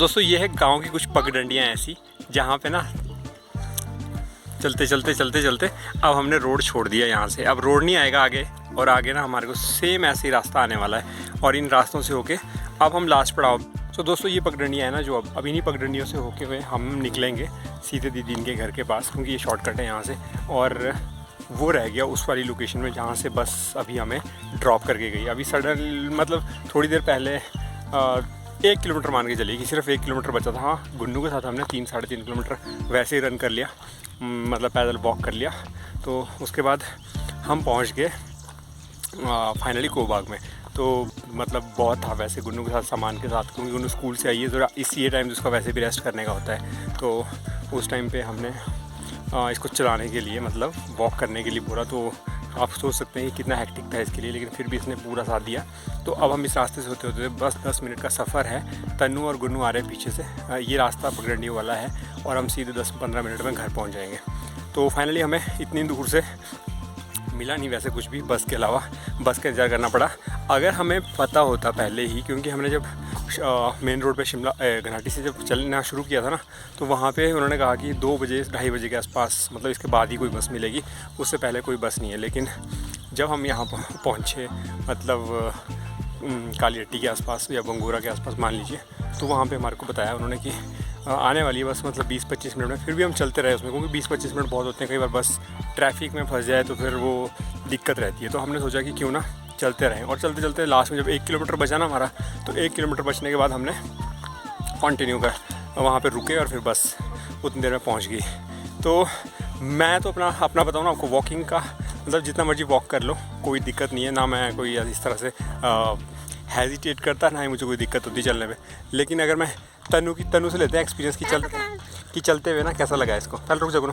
दोस्तों ये है गांव की कुछ पगडंडियाँ ऐसी जहाँ पे ना चलते चलते अब हमने रोड छोड़ दिया यहाँ से। अब रोड नहीं आएगा आगे, और आगे ना हमारे को सेम ऐसे ही रास्ता आने वाला है और इन रास्तों से होके अब हम लास्ट पड़ाव। तो दोस्तों ये पगडंडियाँ है ना, जो अब इन्हीं पगडंडियों से होके हुए हम निकलेंगे सीधे दीदी इनके घर के पास, क्योंकि ये शॉर्टकट है यहाँ से। और वो रह गया उस वाली लोकेशन में जहाँ से बस अभी हमें ड्रॉप करके गई। अभी सडन मतलब थोड़ी देर पहले 1 किलोमीटर मान के चलिए कि सिर्फ 1 किलोमीटर बचा था। हाँ, गुन्नू के साथ हमने 3-3.5 किलोमीटर वैसे ही रन कर लिया, मतलब पैदल वॉक कर लिया। तो उसके बाद हम पहुंच गए फाइनली कोबाग में। तो मतलब बहुत था वैसे गुन्नू के साथ सामान के साथ, क्योंकि गुन्नू स्कूल से आई है तो इसी टाइम तो उसका वैसे भी रेस्ट करने का होता है। तो उस टाइम पे हमने इसको चलाने के लिए मतलब वॉक करने के लिए बोला। तो आप सोच सकते हैं कि कितना हेक्टिक था इसके लिए, लेकिन फिर भी इसने पूरा साथ दिया। तो अब हम इस रास्ते से होते होते बस 10 मिनट का सफ़र है। तन्नू और गुन्नू आ रहे हैं पीछे से। ये रास्ता पगडंडियों वाला है और हम सीधे 10-15 मिनट में घर पहुंच जाएंगे। तो फाइनली हमें इतनी दूर से मिला नहीं वैसे कुछ भी, बस के अलावा बस का इंतज़ार करना पड़ा। अगर हमें पता होता पहले ही, क्योंकि हमने जब मेन रोड पे शिमला घनाटी से जब चलना शुरू किया था ना, तो वहाँ पे उन्होंने कहा कि 2 बजे 2:30 बजे के आसपास, मतलब इसके बाद ही कोई बस मिलेगी, उससे पहले कोई बस नहीं है। लेकिन जब हम यहाँ पहुँचे मतलब काली हट्टी के आसपास या बंगूरा के आसपास मान लीजिए, तो वहाँ पे हमारे को बताया उन्होंने कि आने वाली है बस, मतलब 20-25 मिनट में। फिर भी हम चलते रहे उसमें, क्योंकि 20-25 मिनट बहुत होते हैं। कई बार बस ट्रैफिक में फंस जाए तो फिर वो दिक्कत रहती है। तो हमने सोचा कि क्यों ना चलते रहें। और चलते चलते लास्ट में जब 1 किलोमीटर बचा ना हमारा, तो 1 किलोमीटर बचने के बाद हमने कंटिन्यू कर वहाँ पे रुके और फिर बस उतनी देर में पहुँच गई। तो मैं तो अपना बताऊँ ना आपको, वॉकिंग का मतलब जितना मर्जी वॉक कर लो कोई दिक्कत नहीं है ना। मैं कोई इस तरह से हेजिटेट करता, ना ही मुझे कोई दिक्कत होती चलने में। लेकिन अगर मैं तन्नू से लेते हैं एक्सपीरियंस कि चलते हुए ना कैसा लगा इसको। चल रुक जाओ।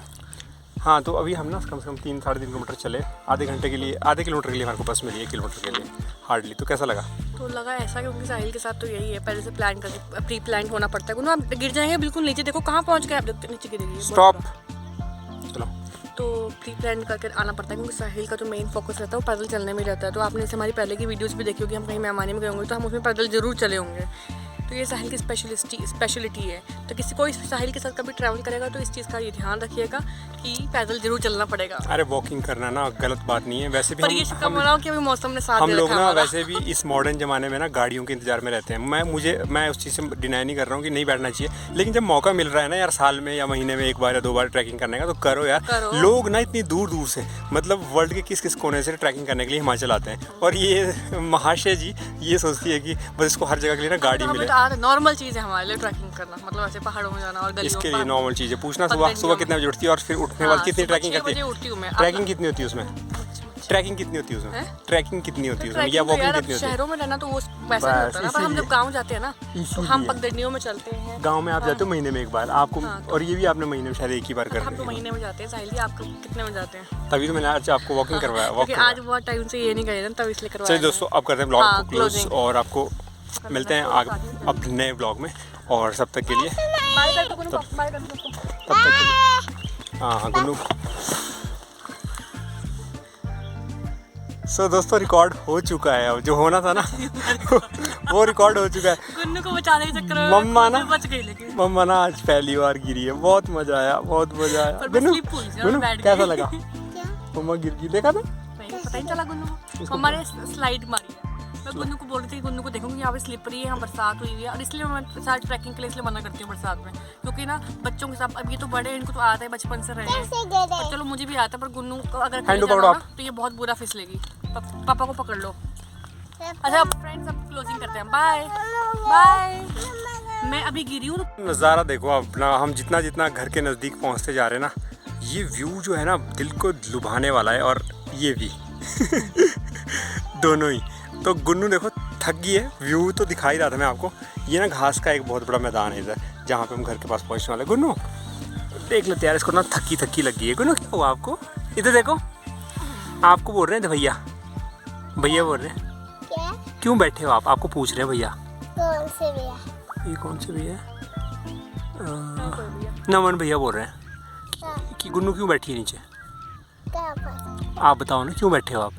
हाँ, तो अभी हम ना कम से कम 3-3.5 किलोमीटर चले। आधे किलोमीटर के लिए हमारे को बस मिली 1 किलोमीटर के लिए हार्डली। तो कैसा लगा? तो लगा ऐसा, क्योंकि साहिल के साथ तो यही है, पहले से प्लान करके प्री प्लान होना पड़ता है। आप गिर जाएंगे बिल्कुल नीचे, देखो कहाँ पहुँच गए आप, नीचे गिरेंगे। स्टॉप, चलो। तो प्री प्लान करके आना पड़ता है, क्योंकि साहिल का जो मेन फोकस रहता है वो पैदल चलने में रहता है। तो आपने हमारी पहले की वीडियोस भी देखी होगी, हम कहीं मेहमानी में गए होंगे तो हम उसमें पैदल जरूर चले होंगे। तो ये साहिल की स्पेशलिटी है। तो कोई साहिल के साथ कभी ट्रैवल करेगा तो इस चीज़ का ये ध्यान रखिएगा कि पैदल जरूर चलना पड़ेगा। अरे वॉकिंग करना ना गलत बात नहीं है वैसे भी। पर ये हम कि अभी मौसम ने साथ हम लोग ना वैसे भी इस मॉडर्न ज़माने में ना गाड़ियों के इंतजार में रहते हैं। मैं उस चीज़ से डिनाई नहीं कर रहा हूँ कि नहीं बैठना चाहिए, लेकिन जब मौका मिल रहा है ना यार, साल में या महीने में 1 बार या 2 बार ट्रैकिंग करने का, तो करो यार। लोग ना इतनी दूर दूर से, मतलब वर्ल्ड के किस कोने से ट्रैकिंग करने के लिए हिमाचल आते हैं, और ये महाशय जी ये सोचती है कि बस इसको हर जगह के लिए ना गाड़ी मिले। नॉर्मल चीज़ है हमारे लिए ट्रैकिंग करना, मतलब ऐसे पहाड़ों में जाना और गलियों। इसके लिए नॉर्मल चीज़ है। पूछना सुबह कितने बजे उठती है और फिर उठने के बाद कितनी ट्रैकिंग करती है? ट्रैकिंग कितनी होती है उसमें? ट्रैकिंग कितनी होती है उसमें? ट्रैकिंग कितनी होती है उसमें या वॉकिंग कितनी होती है? शहरों में रहना तो वो वैसा नहीं होता ना, पर हम जब गांव जाते हैं ना तो हम पगडंडियों में चलते हैं। गांव में आप जाते हो महीने में 1 बार आपको, और ये भी आपने महीने में शायद 1 ही बार कर। हम तो महीने में जाते हैं। साहिल जी आप कितने में जाते हैं? तभी तो मैंने आज आपको वॉकिंग करवाया। आज बहुत टाइम से ये नहीं गए ना, तब इसलिए करवाया। चलिए दोस्तों, अब करते हैं ब्लॉग को क्लोज और आपको मिलते हैं अब नए ब्लॉग में। और तब तक के लिए हाँ गुन्नू। सो दोस्तों रिकॉर्ड हो चुका है, अब जो होना था ना वो रिकॉर्ड हो चुका है। गुन्नू को बचाने के चक्कर में मम्मा ना आज पहली बार गिरी है। बहुत मजा आया। गुन्नू कैसा लगा? मम्मा गिर गई, देखा था? पता ही चला गुन्नू को। मम्मा ने स्लाइड मारी है। मैं गुन्नू को बोल रही थी गुन्नू को देखूंगी यहाँ पे स्लिपरी है, यहाँ बरसात हुई है, और इसलिए मैं साथ ट्रैकिंग के लिए इसलिए मना करती हूँ बरसात में, क्योंकि ना बच्चों के साथ, अब ये तो बड़े इनको तो आता है बचपन से रहे हैं, पर चलो मुझे भी आता है, पर गुन्नू को अगर तो ये बहुत बुरा फिसलेगी। पापा को पकड़ लो। अच्छा फ्रेंड्स, अब क्लोजिंग करते हैं। Bye bye. मैं अभी गिरी हूँ। नज़ारा देखो अपना, हम जितना घर के नज़दीक पहुँचते जा रहे हैं ना, ये व्यू जो है ना दिल को लुभाने वाला है, और ये भी दोनों ही। तो गुन्नू देखो थक गई है। व्यू तो दिखाई रहा था मैं आपको। ये ना घास का एक बहुत बड़ा मैदान है इधर, जहाँ पे हम घर के पास पहुँचने वाले। गुन्नू देख लेते यार, इसको ना थकी लगी है। गुन्नू क्या हुआ आपको? इधर देखो, आपको बोल रहे हैं भैया बोल रहे हैं। क्या? क्यों बैठे हो आप? आपको पूछ रहे हैं भैया। कौन से भैया? ये कौन से भैया? नमन भैया बोल रहे हैं कि गुन्नू क्यों बैठी है नीचे? क्या? आप बताओ ना क्यों बैठे हो आप?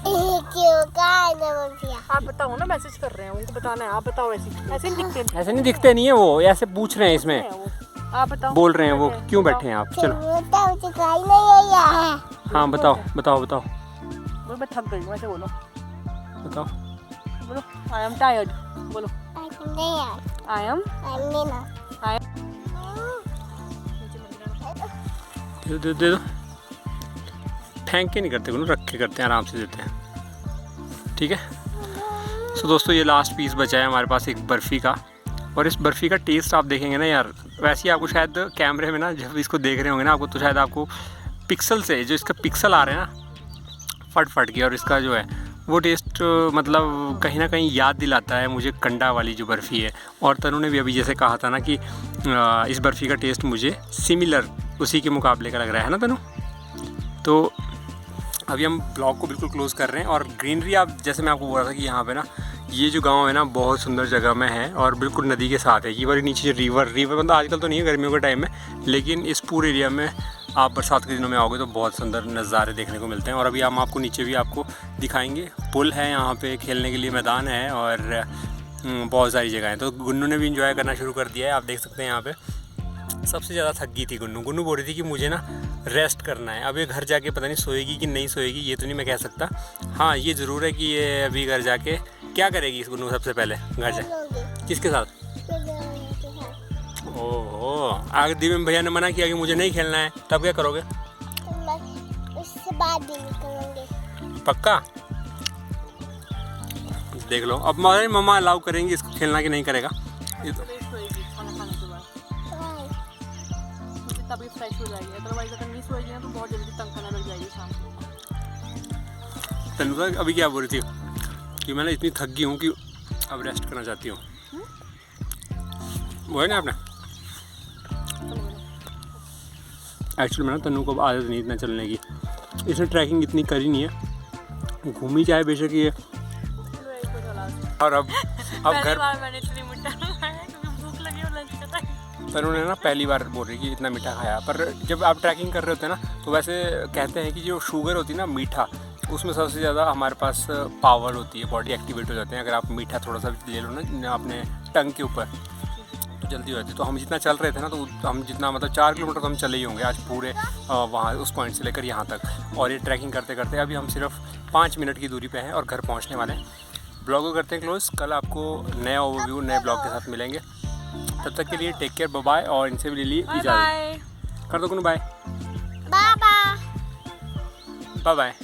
क्यों कहाँ है नमकिया? आप बताओ ना, मैसेज कर रहे हैं उनको बताना है। आप बताओ, ऐसे नहीं दिखते ऐसे नहीं दिखते नहीं है वो, ऐसे पूछ रहे हैं इसमें, हैं वो। आप बताओ, बोल रहे हैं वो क्यों बैठे हैं आप। चलो मुझे सिखाई नहीं है। हाँ बताओ बताओ बताओ बोलो मैं थक गई हूँ, ऐसे बोलो। बताओ। बोलो आई एम टायर्ड। बोलो नहीं यार, आई एम अन्य ना। दे दो फेंक के नहीं करते, रख के करते हैं, आराम से देते हैं, ठीक है। सो दोस्तों, ये लास्ट पीस बचा है हमारे पास एक बर्फ़ी का, और इस बर्फ़ी का टेस्ट आप देखेंगे ना यार, वैसे ही आपको शायद कैमरे में ना जब इसको देख रहे होंगे ना आपको, तो शायद आपको पिक्सल से जो इसका पिक्सल आ रहे हैं ना फट फट के, और इसका जो है वो टेस्ट मतलब कहीं ना कहीं याद दिलाता है मुझे कंडा वाली जो बर्फ़ी है। और तनु ने भी अभी जैसे कहा था ना कि इस बर्फ़ी का टेस्ट मुझे सिमिलर उसी के मुकाबले का लग रहा है ना तनु। तो अभी हम ब्लॉग को बिल्कुल क्लोज़ कर रहे हैं, और ग्रीनरी आप जैसे मैं आपको बोल रहा था कि यहाँ पे ना ये जो गांव है ना बहुत सुंदर जगह में है, और बिल्कुल नदी के साथ है। ये वाली नीचे जो रिवर मतलब आजकल तो नहीं है, गर्मियों के टाइम में, लेकिन इस पूरे एरिया में आप बरसात के दिनों में आओगे तो बहुत सुंदर नज़ारे देखने को मिलते हैं। और अभी हम आपको नीचे भी आपको दिखाएंगे, पुल है यहाँ पे, खेलने के लिए मैदान है, और बहुत सारी जगह हैं। तो गुन्नू ने भी इंजॉय करना शुरू कर दिया है, आप देख सकते हैं यहाँ पे। सबसे ज़्यादा थक गई थी गुन्नू बोल रही थी कि मुझे ना रेस्ट करना है। अब ये घर जाके पता नहीं सोएगी कि नहीं सोएगी, ये तो नहीं मैं कह सकता। हाँ ये ज़रूर है कि ये अभी घर जाके क्या करेगी इस गुन्नू सबसे पहले घर जाके किसके साथ। ओहो, आगे दिव्य भैया ने मना किया कि मुझे नहीं खेलना है, तब क्या करोगे? उससे बात भी नहीं करूँगी। पक्का? देख लो अब मम्मा अलाउ करेंगी इसको खेलना कि नहीं करेगा। ये तो खाना खाने के बाद तभी फ्रेश हो जाएगी, अदरवाइज अगर नहीं सोएगी ना तो बहुत जल्दी तंग करने लग जाएगी शाम को। तनुजा अभी क्या बोल रही थी कि मैं ना इतनी थक गई हूँ कि अब रेस्ट करना चाहती हूँ, वो है ना आपने। एक्चुअली मैं ना तनु को आदत नहीं इतना चलने की, इसने ट्रैकिंग इतनी करी नहीं है, घूमी चाहे बेशक ये। और अब घर मैंने इतनी मिठाई खाया क्योंकि भूख लगी और लंच का टाइम। तनु ने ना पहली बार बोल रही कि इतना मीठा खाया, पर जब आप ट्रैकिंग कर रहे होते हैं ना तो वैसे कहते हैं कि जो शुगर होती है ना मीठा, उसमें सबसे ज़्यादा हमारे पास पावर होती है, बॉडी एक्टिवेट हो जाते हैं। अगर आप मीठा थोड़ा सा ले लो ना अपने टंग के ऊपर तो जल्दी हो जाती है। तो हम जितना चल रहे थे ना तो हम जितना मतलब 4 किलोमीटर तो हम चले ही होंगे आज पूरे वहाँ उस पॉइंट से लेकर यहाँ तक। और ये ट्रैकिंग करते करते अभी हम सिर्फ 5 मिनट की दूरी पे हैं और घर पहुँचने वाले हैं। ब्लॉग को करते हैं क्लोज, कल आपको नया ओवरव्यू नए ब्लॉग के साथ मिलेंगे। तब तक के लिए टेक केयर, बाय, और इनसे भी ले ली इजाज़त। कर दो bye bye bye. Bye bye.